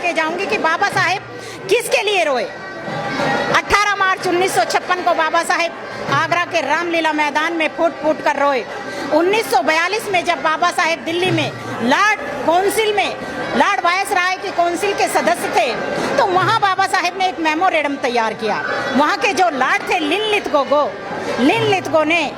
के जाऊंगी कि बाबा साहेब किसके लिए रोए। 18 मार्च 1956 को बाबा साहेब आगरा के रामलीला मैदान में फूट फूट कर रोए। 1942 में जब बाबा साहेब दिल्ली में लॉर्ड वायसराय की काउंसिल के सदस्य थे, तो वहाँ बाबा साहेब ने एक मेमोरेंडम तैयार किया। वहाँ के जो लॉर्ड थे लिनलिथगो ने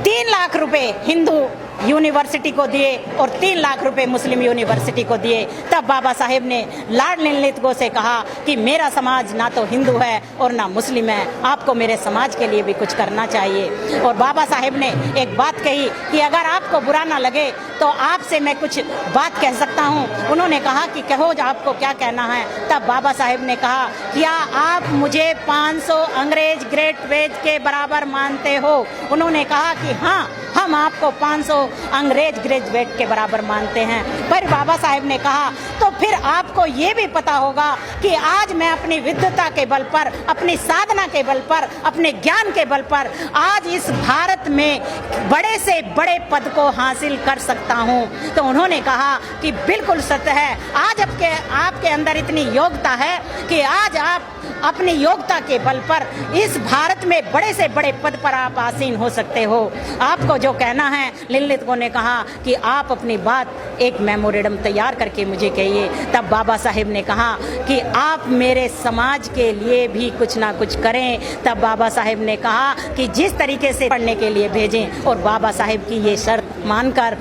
3 लाख रुपए हिंदू यूनिवर्सिटी को दिए और 3 लाख रुपए मुस्लिम यूनिवर्सिटी को दिए। तब बाबा साहेब ने लॉर्ड लिनलिथगो से कहा कि मेरा समाज ना तो हिंदू है और ना मुस्लिम है, आपको मेरे समाज के लिए भी कुछ करना चाहिए। और बाबा साहेब ने एक बात कही कि अगर आपको बुरा ना लगे तो आपसे मैं कुछ बात कह सकता हूँ। उन्होंने कहा कि कहो आपको क्या कहना है। तब बाबा साहेब ने कहा, क्या आप मुझे 500 अंग्रेज ग्रेजुएट के बराबर मानते हो? उन्होंने कहा कि हाँ, हम आपको 500 अंग्रेज ग्रेजुएट के बराबर मानते हैं। पर बाबा साहेब ने कहा, तो फिर आपको ये भी पता होगा कि आज मैं अपनी विद्वता के बल पर, अपनी साधना के बल पर, अपने ज्ञान के बल पर आज इस भारत में बड़े से बड़े पद को हासिल कर सकता हूँ। तो उन्होंने कहा कि बिल्कुल सत्य है, आज आपके अंदर इतनी योग्यता है कि आज आप अपनी योग्यता के बल पर इस भारत में बड़े से बड़े पद पर आप आसीन हो सकते हो। आपको जो कहना है, लिनलिथगो ने कहा कि आप अपनी बात एक मेमोरेंडम तैयार करके मुझे कहिए। तब बाबा साहेब ने कहा कि आप मेरे समाज के लिए भी कुछ ना कुछ करें। तब बाबा साहेब ने कहा कि जिस तरीके से पढ़ने के लिए भेजें, और बाबा साहेब की ये शर्त मानकर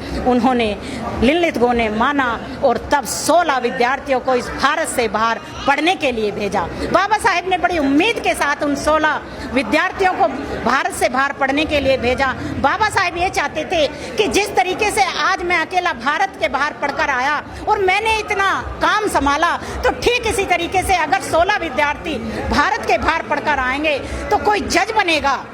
लिनलिथगो ने माना और तब 16 विद्यार्थियों को इस भारत से बाहर पढ़ने के लिए भेजा। बाबा साहेब ने बड़ी उम्मीद के साथ उन 16 विद्यार्थियों को भारत से बाहर पढ़ने के लिए भेजा। बाबा साहेब ये चाहते थे कि जिस तरीके से आज मैं अकेला भारत के बाहर पढ़कर आया और मैंने इतना काम संभाला, तो ठीक इसी तरीके से अगर 16 विद्यार्थी भारत के बाहर पढ़कर आएंगे तो कोई जज बनेगा,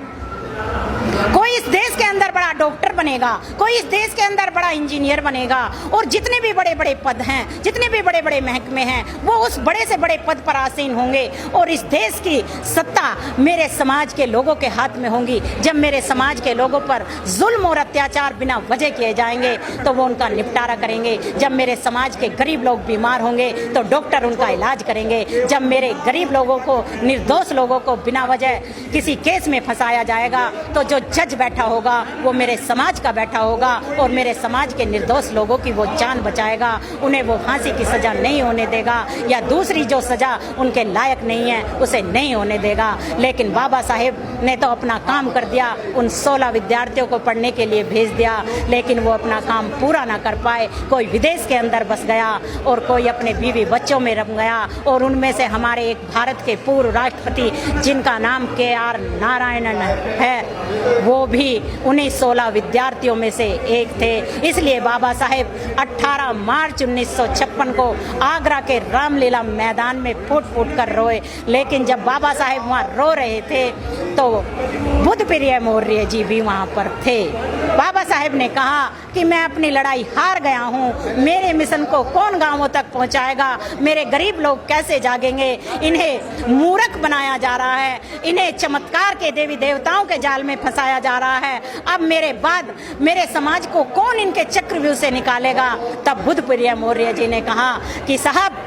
कोई इस देश के अंदर बड़ा डॉक्टर बनेगा, कोई इस देश के अंदर बड़ा इंजीनियर बनेगा, और जितने भी बड़े बड़े पद हैं, जितने भी बड़े बड़े महकमे हैं, वो उस बड़े से बड़े पद पर आसीन होंगे। और इस देश की सत्ता मेरे समाज के लोगों के हाथ में होंगी। जब मेरे समाज के लोगों पर जुल्म और अत्याचार बिना वजह किए जाएंगे तो वो उनका निपटारा करेंगे। जब मेरे समाज के गरीब लोग बीमार होंगे तो डॉक्टर उनका इलाज करेंगे। जब मेरे गरीब लोगों को, निर्दोष लोगों को बिना वजह किसी केस में फंसाया जाएगा तो जो जज बैठा होगा वो मेरे समाज का बैठा होगा और मेरे समाज के निर्दोष लोगों की वो जान बचाएगा। उन्हें वो फांसी की सजा नहीं होने देगा, या दूसरी जो सजा उनके लायक नहीं है उसे नहीं होने देगा। लेकिन बाबा साहेब ने तो अपना काम कर दिया, उन 16 विद्यार्थियों को पढ़ने के लिए भेज दिया, लेकिन वो अपना काम पूरा ना कर पाए। कोई विदेश के अंदर बस गया और कोई अपने बीवी बच्चों में रम गया। और उनमें से हमारे एक भारत के पूर्व राष्ट्रपति जिनका नाम KR नारायणन है, वो भी उन्हीं 16 विद्यार्थियों में से एक थे। इसलिए बाबा साहेब 18 मार्च 1956 को आगरा के रामलीला मैदान में फूट फूट कर रोए। लेकिन जब बाबा साहेब वहाँ रो रहे थे तो बुद्ध प्रिय मौर्य जी भी वहाँ पर थे। बाबा साहेब ने कहा कि मैं अपनी लड़ाई हार गया हूँ, मेरे मिशन को कौन गांवों तक पहुँचाएगा, मेरे गरीब लोग कैसे जागेंगे, इन्हें मूर्ख बनाया जा रहा है, इन्हें चमत्कार के देवी देवताओं के जाल में फंसाया जा रहा है। अब मेरे बाद मेरे समाज को कौन इनके चक्रव्यूह से निकालेगा। तब बुद्ध प्रिय मौर्य जी ने कहा कि साहब,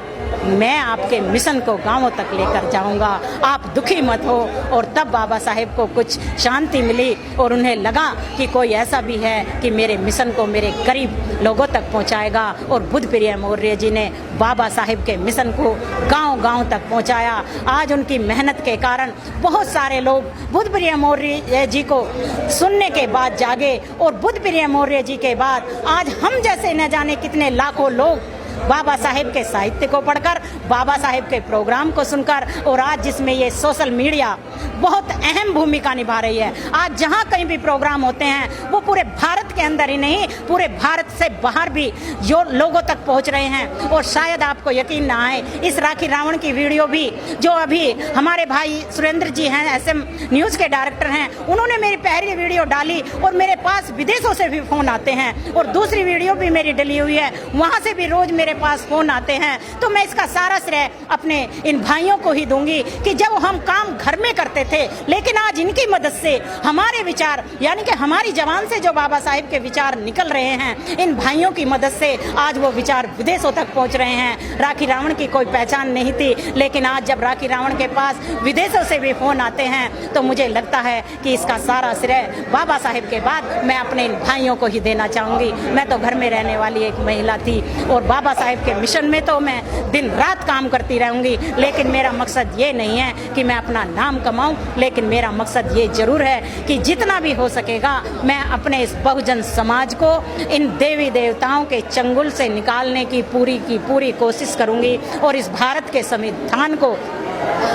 मैं आपके मिशन को गांवों तक लेकर जाऊंगा, आप दुखी मत हो। और तब बाबा साहेब को कुछ शांति मिली और उन्हें लगा कि कोई ऐसा भी है कि मेरे मिशन को मेरे गरीब लोगों तक पहुंचाएगा। और बुद्ध प्रिय मौर्य जी ने बाबा साहेब के मिशन को गांव-गांव तक पहुंचाया। आज उनकी मेहनत के कारण बहुत सारे लोग बुद्ध प्रिय मौर्य जी को सुनने के बाद जागे, और बुद्ध प्रिय मौर्य जी के बाद आज हम जैसे न जाने कितने लाखों लोग बाबा साहेब के साहित्य को पढ़कर, बाबा साहेब के प्रोग्राम को सुनकर, और आज जिसमें ये सोशल मीडिया बहुत अहम भूमिका निभा रही है। आज जहाँ कहीं भी प्रोग्राम होते हैं वो पूरे भारत के अंदर ही नहीं, पूरे भारत से बाहर भी जो लोगों तक पहुँच रहे हैं। और शायद आपको यकीन ना आए, इस राखी रावण की वीडियो भी जो अभी हमारे भाई सुरेंद्र जी हैं, SM न्यूज़ के डायरेक्टर हैं, उन्होंने मेरी पहली वीडियो डाली और मेरे पास विदेशों से भी फ़ोन आते हैं। और दूसरी वीडियो भी मेरी डली हुई है, वहाँ से भी रोज़ मेरे मेरे पास फोन आते हैं तो मैं इसका सारा श्रेय अपने इन भाइयों को ही दूंगी कि जब हम काम घर में करते थे, लेकिन आज इनकी मदद से हमारे विचार यानी कि हमारी जबान से जो बाबा साहेब के विचार निकल रहे हैं, इन भाइयों की मदद से आज वो विचार विदेशों तक पहुंच रहे हैं। राखी रावण की कोई पहचान नहीं थी, लेकिन आज जब राखी रावण के पास विदेशों से भी फोन आते हैं तो मुझे लगता है कि इसका सारा श्रेय बाबा साहेब के बाद मैं अपने इन भाइयों को ही देना चाहूंगी। मैं तो घर में रहने वाली एक महिला थी और बाबा साहेब के मिशन में तो मैं दिन रात काम करती रहूंगी, लेकिन मेरा मकसद ये नहीं है कि मैं अपना नाम कमाऊं, लेकिन मेरा मकसद ये जरूर है कि जितना भी हो सकेगा मैं अपने इस बहुजन समाज को इन देवी देवताओं के चंगुल से निकालने की पूरी कोशिश करूंगी और इस भारत के संविधान को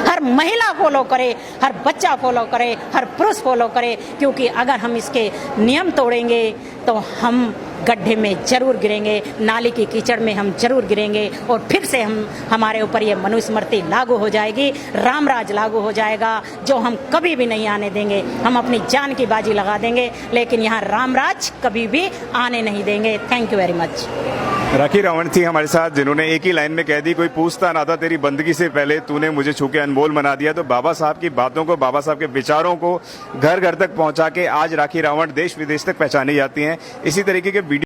हर महिला फॉलो करे, हर बच्चा फॉलो करे, हर पुरुष फॉलो करे, क्योंकि अगर हम इसके नियम तोड़ेंगे तो हम गड्ढे में जरूर गिरेंगे, नाली की कीचड़ में हम जरूर गिरेंगे और फिर से हमारे ऊपर ये मनुस्मृति लागू हो जाएगी, रामराज लागू हो जाएगा, जो हम कभी भी नहीं आने देंगे। हम अपनी जान की बाजी लगा देंगे, लेकिन यहाँ रामराज कभी भी आने नहीं देंगे। Thank you very much. Rakhi Rawan थी हमारे साथ, जिन्होंने एक ही लाइन में कह दी, कोई पूछता ना था तेरी बंदगी से पहले तूने मुझे छू के अनमोल बना दिया। तो बाबा साहब की बातों को, बाबा साहब के विचारों को घर घर तक पहुंचा के आज राखी रावण देश विदेश तक पहचानी जाती हैं। इसी तरीके के वीडियो